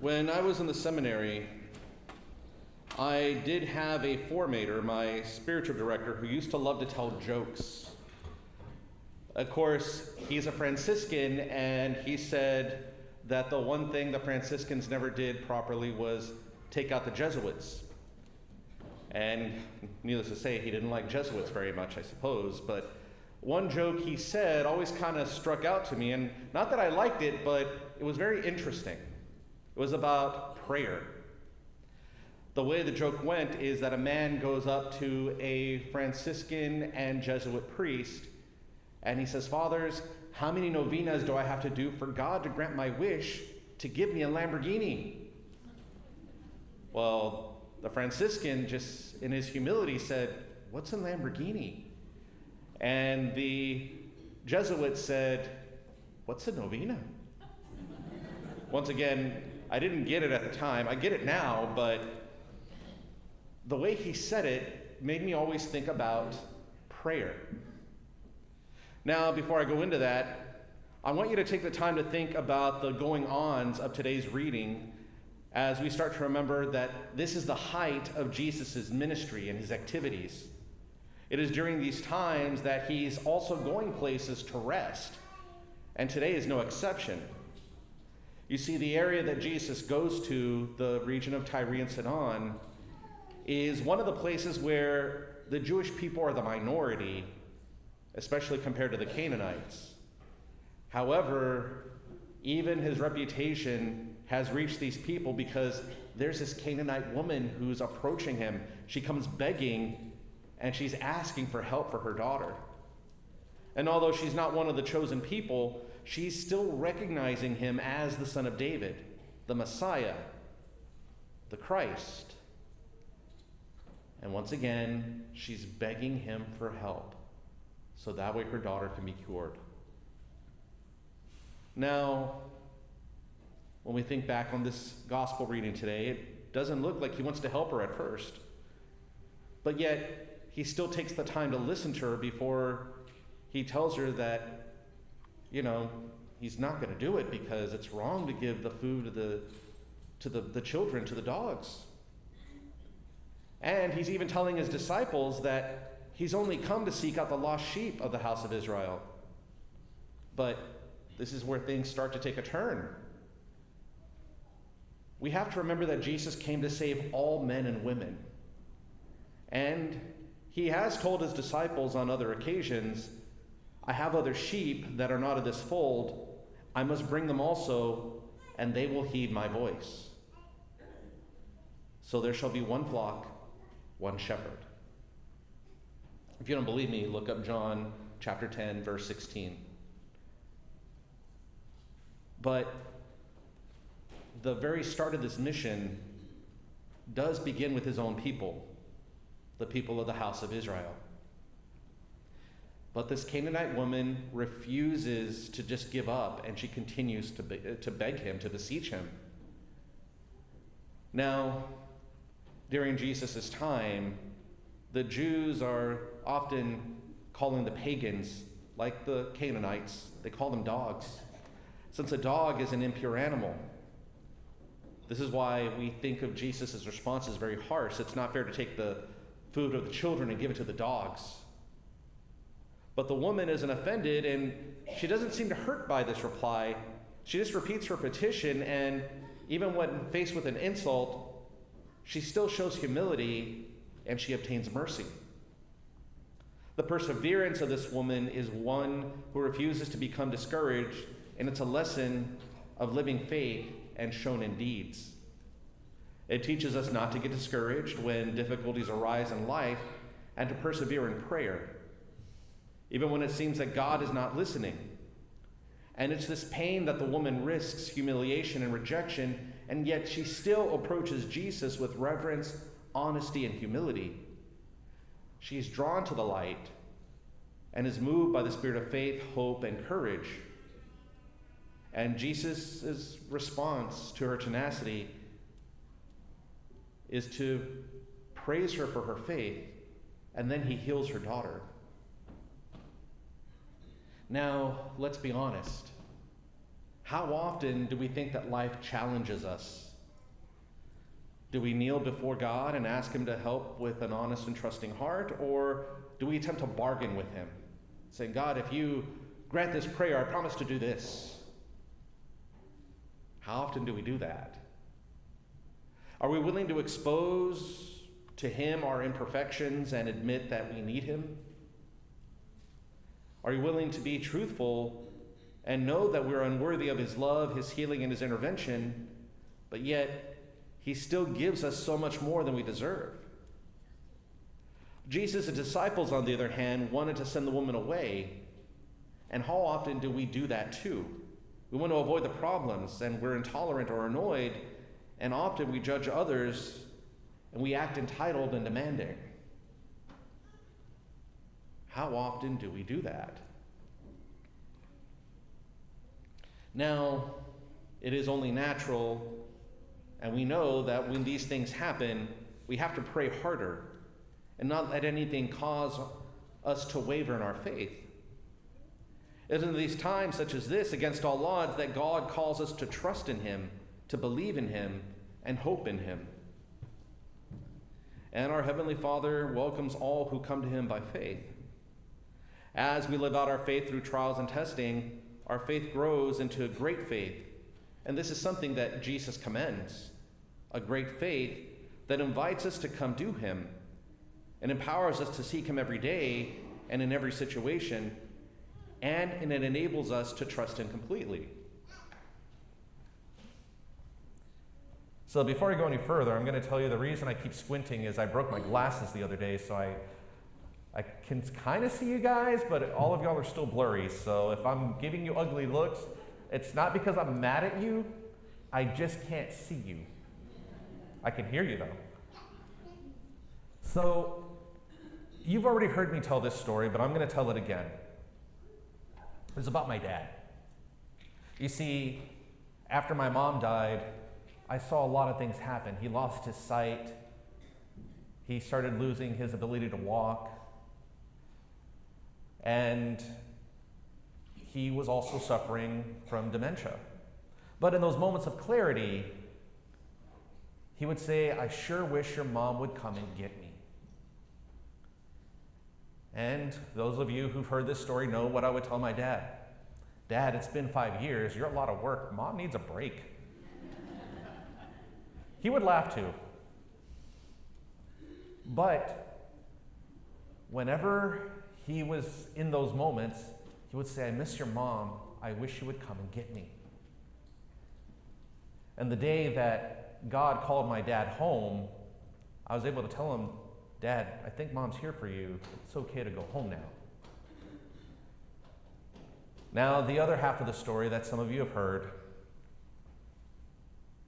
When I was in the seminary, I did have a formator, my spiritual director, who used to love to tell jokes. Of course, he's a Franciscan, and he said that the one thing the Franciscans never did properly was take out the Jesuits. And needless to say, he didn't like Jesuits very much, I suppose, but one joke he said always kind of struck out to me, and not that I liked it, but it was very interesting. It was about prayer. The way the joke went is that a man goes up to a Franciscan and Jesuit priest, and he says, "Fathers, how many novenas do I have to do for God to grant my wish to give me a Lamborghini?" Well, the Franciscan, just in his humility, said, "What's a Lamborghini?" And the Jesuit said, "What's a novena?" Once again, I didn't get it at the time. I get it now, but the way he said it made me always think about prayer. Now, before I go into that, I want you to take the time to think about the going-ons of today's reading as we start to remember that this is the height of Jesus' ministry and his activities. It is during these times that he's also going places to rest, and today is no exception. You see, the area that Jesus goes to, the region of Tyre and Sidon, is one of the places where the Jewish people are the minority, especially compared to the Canaanites. However, even his reputation has reached these people because there's this Canaanite woman who's approaching him. She comes begging, and she's asking for help for her daughter. And although she's not one of the chosen people, she's still recognizing him as the Son of David, the Messiah, the Christ. And once again, she's begging him for help, so that way her daughter can be cured. Now, when we think back on this gospel reading today, it doesn't look like he wants to help her at first. But yet, he still takes the time to listen to her before he tells her that, he's not going to do it because it's wrong to give the food to the children, to the dogs. And he's even telling his disciples that he's only come to seek out the lost sheep of the house of Israel. But this is where things start to take a turn. We have to remember that Jesus came to save all men and women. And he has told his disciples on other occasions, "I have other sheep that are not of this fold. I must bring them also, and they will heed my voice. So there shall be one flock, one shepherd." If you don't believe me, look up John chapter 10, verse 16. But the very start of this mission does begin with his own people, the people of the house of Israel. But this Canaanite woman refuses to just give up, and she continues to beg him, to beseech him. Now, during Jesus' time, the Jews are often calling the pagans, like the Canaanites, they call them dogs, since a dog is an impure animal. This is why we think of Jesus' response as very harsh. It's not fair to take the food of the children and give it to the dogs. But the woman isn't offended, and she doesn't seem to hurt by this reply. She just repeats her petition, and even when faced with an insult, she still shows humility, and she obtains mercy. The perseverance of this woman is one who refuses to become discouraged, and it's a lesson of living faith and shown in deeds. It teaches us not to get discouraged when difficulties arise in life and to persevere in prayer, even when it seems that God is not listening. And it's this pain that the woman risks humiliation and rejection, and yet she still approaches Jesus with reverence, honesty, and humility. She is drawn to the light and is moved by the spirit of faith, hope, and courage. And Jesus' response to her tenacity is to praise her for her faith, and then he heals her daughter. Now, let's be honest. How often do we think that life challenges us Do we kneel before God and ask him to help with an honest and trusting heart? Or do we attempt to bargain with him, saying, God, if you grant this prayer, I promise to do this? How often do we do that? Are we willing to expose to him our imperfections and admit that we need him? Are you willing to be truthful and know that we're unworthy of his love, his healing, and his intervention, but yet he still gives us so much more than we deserve? Jesus' disciples, on the other hand, wanted to send the woman away. And how often do we do that too? We want to avoid the problems, and we're intolerant or annoyed, and often we judge others, and we act entitled and demanding. How often do we do that? Now, it is only natural, and we know that when these things happen, we have to pray harder and not let anything cause us to waver in our faith. It is in these times such as this, against all odds, that God calls us to trust in him, to believe in him, and hope in him. And our Heavenly Father welcomes all who come to him by faith. As we live out our faith through trials and testing, our faith grows into a great faith. And this is something that Jesus commends, a great faith that invites us to come to him and empowers us to seek him every day and in every situation, and it enables us to trust him completely. So before I go any further, I'm going to tell you the reason I keep squinting is I broke my glasses the other day, so I can kind of see you guys, but all of y'all are still blurry. So if I'm giving you ugly looks, it's not because I'm mad at you. I just can't see you. I can hear you, though. So you've already heard me tell this story, but I'm going to tell it again. It's about my dad. You see, after my mom died, I saw a lot of things happen. He lost his sight. He started losing his ability to walk. And he was also suffering from dementia. But in those moments of clarity, he would say, I sure wish your mom would come and get me. And those of you who've heard this story know what I would tell my dad. Dad, it's been 5 years. You're a lot of work. Mom needs a break. He would laugh too. But whenever he was in those moments, he would say, I miss your mom. I wish you would come and get me. And the day that God called my dad home, I was able to tell him, Dad, I think mom's here for you. It's okay to go home now. Now, the other half of the story that some of you have heard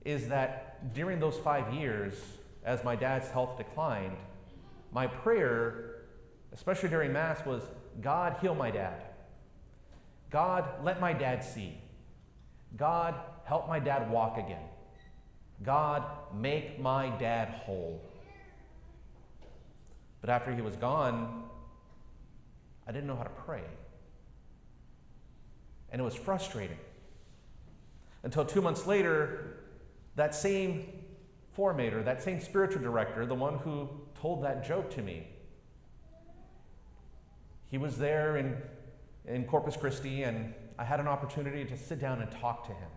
is that during those 5 years, as my dad's health declined, my prayer, especially during Mass, was, God, heal my dad. God, let my dad see. God, help my dad walk again. God, make my dad whole. But after he was gone, I didn't know how to pray. And it was frustrating. Until 2 months later, that same formator, that same spiritual director, the one who told that joke to me, he was there in Corpus Christi, and I had an opportunity to sit down and talk to him.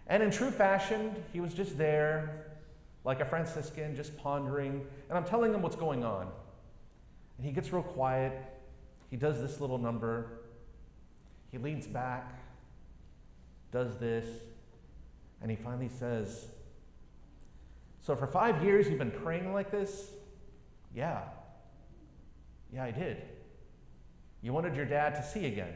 And in true fashion, he was just there, like a Franciscan, just pondering, and I'm telling him what's going on. And he gets real quiet. He does this little number. He leans back, does this, and he finally says, so for 5 years you've been praying like this? Yeah, I did. You wanted your dad to see again?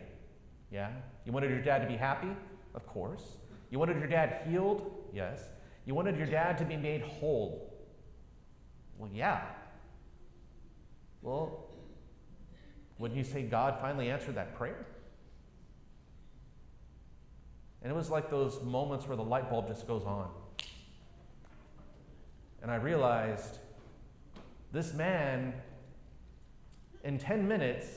Yeah. You wanted your dad to be happy? Of course. You wanted your dad healed? Yes. You wanted your dad to be made whole? Well, yeah. Well, wouldn't you say God finally answered that prayer? And it was like those moments where the light bulb just goes on. And I realized this man, in 10 minutes,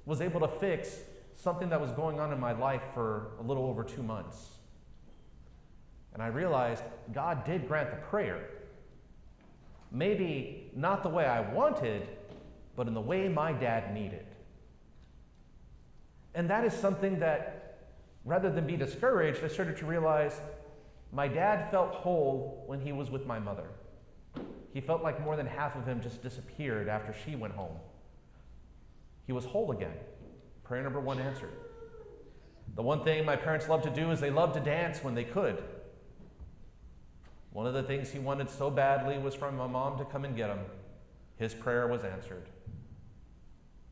was able to fix something that was going on in my life for a little over 2 months. And I realized God did grant the prayer. Maybe not the way I wanted, but in the way my dad needed. And that is something that, rather than be discouraged, I started to realize my dad felt whole when he was with my mother. He felt like more than half of him just disappeared after she went home. He was whole again. Prayer number 1 answered. The one thing my parents loved to do is they loved to dance when they could. One of the things he wanted so badly was for my mom to come and get him. His prayer was answered.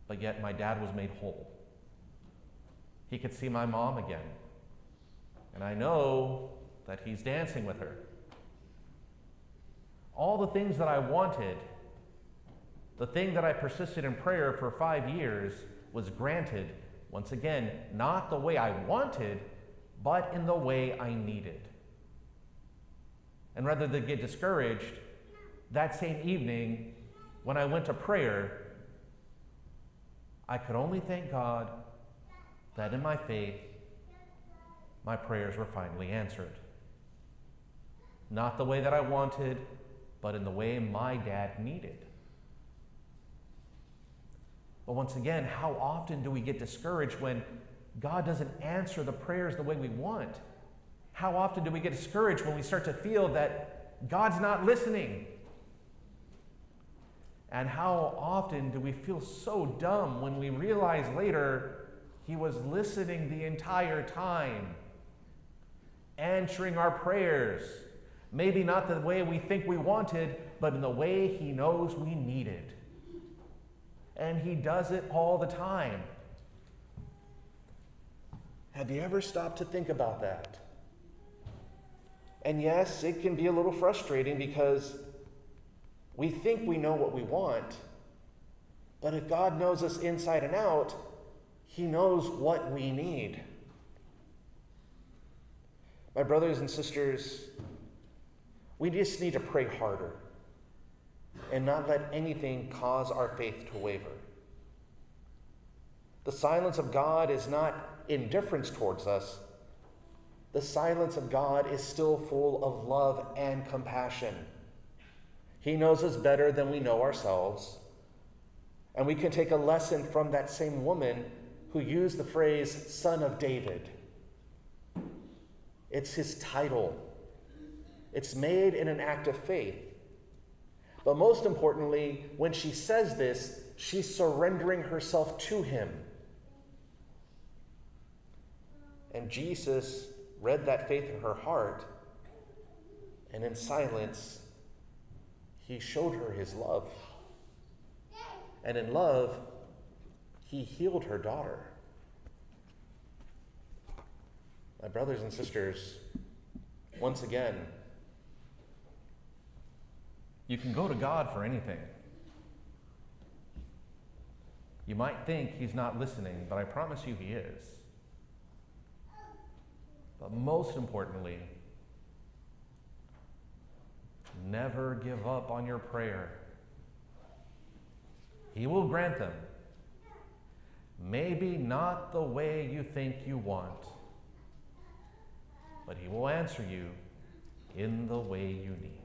But yet my dad was made whole. He could see my mom again. And I know that he's dancing with her. All the things that I wanted, the thing that I persisted in prayer for 5 years, was granted, once again, not the way I wanted, but in the way I needed. And rather than get discouraged, that same evening, when I went to prayer, I could only thank God that in my faith, my prayers were finally answered. Not the way that I wanted, but in the way my dad needed. But once again, how often do we get discouraged when God doesn't answer the prayers the way we want? How often do we get discouraged when we start to feel that God's not listening? And how often do we feel so dumb when we realize later he was listening the entire time, answering our prayers, maybe not the way we think we wanted, but in the way he knows we needed. And he does it all the time. Have you ever stopped to think about that? And yes, it can be a little frustrating because we think we know what we want, but if God knows us inside and out, he knows what we need. My brothers and sisters, we just need to pray harder and not let anything cause our faith to waver. The silence of God is not indifference towards us. The silence of God is still full of love and compassion. He knows us better than we know ourselves. And we can take a lesson from that same woman who used the phrase, Son of David. It's his title. It's made in an act of faith. But most importantly, when she says this, she's surrendering herself to him. And Jesus read that faith in her heart, and in silence, he showed her his love. And in love, he healed her daughter. My brothers and sisters, once again, you can go to God for anything. You might think he's not listening, but I promise you he is. But most importantly, never give up on your prayer. He will grant them. Maybe not the way you think you want, but he will answer you in the way you need.